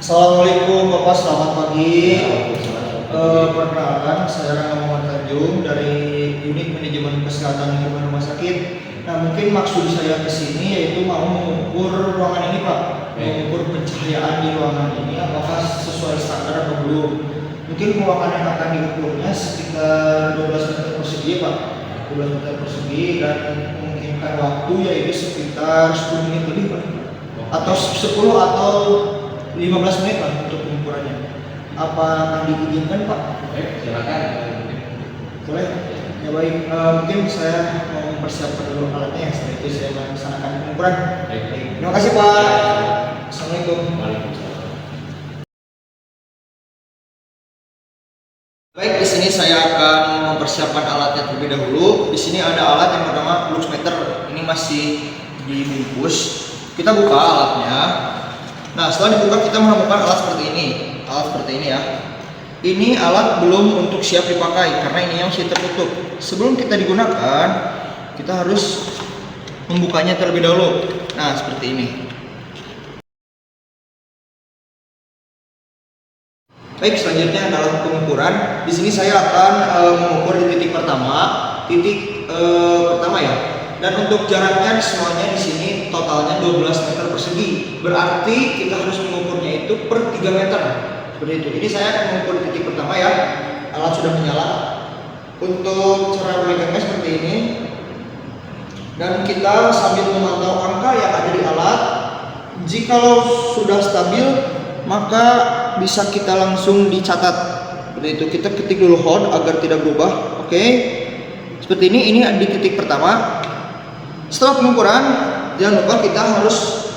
Assalamualaikum Bapak, selamat pagi. Perkenalkan, saya Rangga Muhammad Tanjung dari Unit Manajemen Kesehatan Lingkungan Rumah Sakit. Nah, mungkin maksud saya ke sini yaitu mau mengukur ruangan ini, Pak. Mengukur pencahayaan di ruangan ini apakah sesuai standar atau belum. Mungkin ruangan yang akan diukurnya sekitar 12 meter persegi, Pak. 12 meter persegi dan memungkinkan waktu yaitu sekitar 10 menit lebih, Pak. Atau 10 atau 15 menit Pak untuk pengukurannya. Apa akan diizinkan Pak? Silakan. Boleh? Ya baik, mungkin saya mau mempersiapkan dulu alatnya setelah itu saya melaksanakan pengukuran. Baik. Terima kasih Pak. Assalamualaikum. Waalaikumsalam. Baik, di sini saya akan mempersiapkan alatnya terlebih dahulu. Di sini ada alat yang bernama luxmeter. Ini masih dibungkus. Kita buka alatnya. Nah, setelah dibuka kita menemukan alat seperti ini. Alat seperti ini ya. Ini alat belum untuk siap dipakai karena ini masih tertutup. Sebelum kita digunakan, kita harus membukanya terlebih dahulu. Nah, seperti ini. Baik, selanjutnya adalah pengukuran. Di sini saya akan mengukur di titik pertama. Titik pertama ya. Dan untuk jaraknya semuanya di sini totalnya 12 meter persegi. Berarti kita harus mengukurnya itu per 3 meter. Seperti itu. Ini saya akan mengukur titik pertama ya. Alat sudah menyala. Untuk cara memegangnya seperti ini. Dan kita sambil memantau angka yang ada di alat. Jikalau sudah stabil, maka bisa kita langsung dicatat. Seperti itu. Kita ketik dulu hold agar tidak berubah. Oke. Seperti ini di titik pertama. Setelah pengukuran, jangan lupa kita harus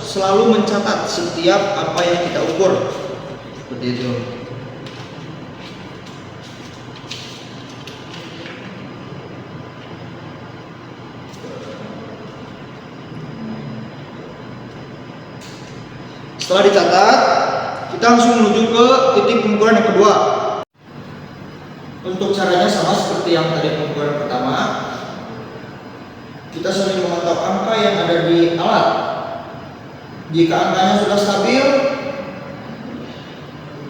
selalu mencatat setiap apa yang kita ukur. Seperti itu. Setelah dicatat, kita langsung menuju ke titik pengukuran yang kedua. Untuk caranya sama seperti yang tadi pengukuran pertama. Kita sambil memantau angka yang ada di alat. Jika angkanya sudah stabil,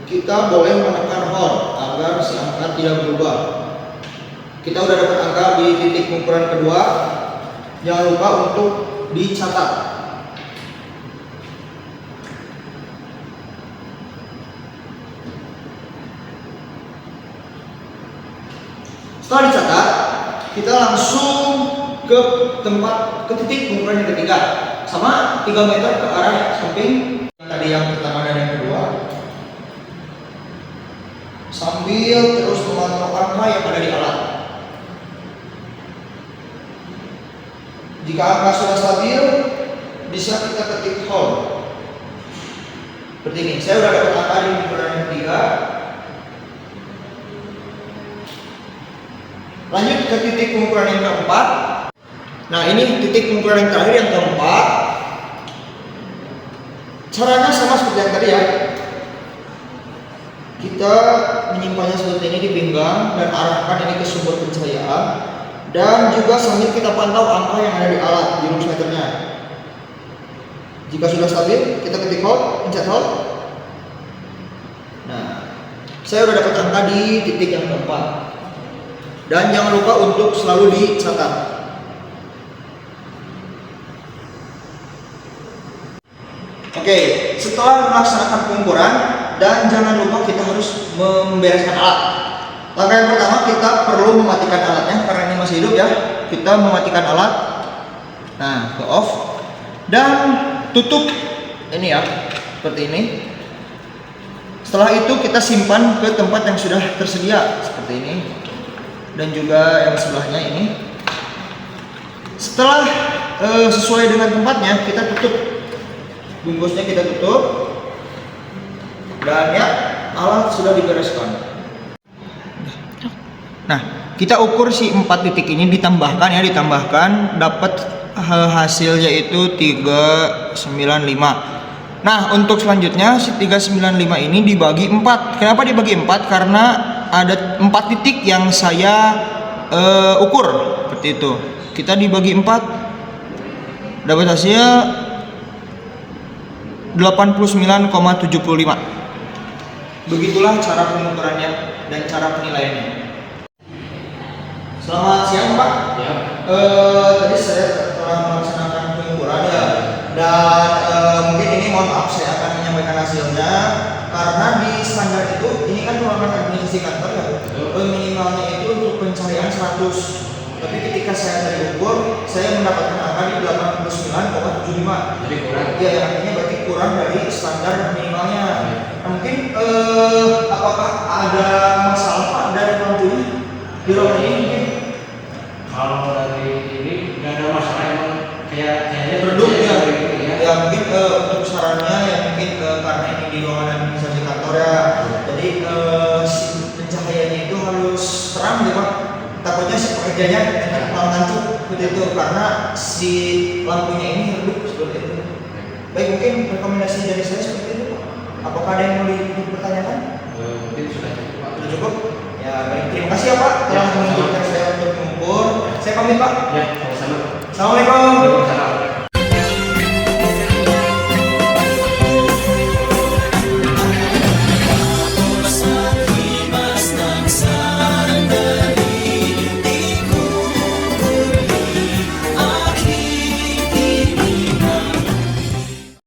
kita boleh menekan hold agar si angka tidak berubah. Kita sudah dapat angka di titik pengukuran kedua. Jangan lupa untuk dicatat. Setelah dicatat, kita langsung ke titik pengukuran yang ketiga, sama 3 meter ke arah samping tadi yang pertama dan yang kedua, sambil terus memantau angka yang ada di alat. Jika angka sudah stabil, bisa kita ketik hold seperti ini. Saya sudah dapat angka di pengukuran yang ketiga. Lanjut ke titik pengukuran yang keempat. Nah, ini titik pengukuran yang terakhir yang keempat. Caranya sama seperti yang tadi ya. Kita menyimpannya seperti ini di pinggang dan arahkan ini ke sumber pencahayaan. Dan juga sambil kita pantau angka yang ada di alat di luxmeternya. Jika sudah stabil, kita ketik hold, pencet hold. Nah, saya sudah dapat angka di titik yang keempat. Dan jangan lupa untuk selalu dicatat. Oke, setelah melaksanakan pengukuran dan jangan lupa kita harus membereskan alat. Langkah yang pertama, kita perlu mematikan alatnya karena ini masih hidup ya. Kita mematikan alat. Nah, ke off dan tutup ini ya, seperti ini. Setelah itu kita simpan ke tempat yang sudah tersedia seperti ini. Dan juga yang sebelahnya ini. Setelah sesuai dengan tempatnya, kita tutup bungkusnya, kita tutup dan ya, alat sudah dibereskan. Nah, kita ukur si 4 titik ini ditambahkan dapat hasil yaitu 395. Nah, untuk selanjutnya si 395 ini dibagi 4. Kenapa dibagi 4? Karena ada 4 titik yang saya ukur seperti itu. Kita dibagi 4 dapat hasil 89,75. Begitulah cara pengukurannya dan cara penilaiannya. Selamat siang Pak. Ya. Tadi saya telah melaksanakan pengukuran ya, dan mungkin ini mohon maaf saya akan menyampaikan hasilnya karena di standar itu ini kan ruangan administrasi kantor ya, minimalnya itu untuk pencarian 100. Tapi ketika saya tadi ukur, saya mendapatkan angka di 89,75. Jadi kurang. Ya, artinya berarti kurang dari standar minimalnya. Nah, mungkin apakah ada masalah Pak dari lampunya di ruangan ini mungkin? Kalau dari ini nggak ada masalah, emang kayaknya Redup ya. ya. Ya mungkin untuk sarannya ya mungkin karena ini di ruangan administrasi kantor ya, jadi si pencahayaannya itu harus terang ya Pak. Takutnya si pekerjanya kurang ngantuk seperti itu karena si lampunya ini redup seperti itu. Baik, mungkin rekomendasi dari saya seperti itu Pak. Apakah ada yang mau dipertanyakan? Mungkin sudah cukup Pak. Sudah cukup? Ya baik, terima kasih ya Pak telah mengizinkan saya untuk mengukur. Saya pamit Pak. Ya, sama-sama. Assalamualaikum.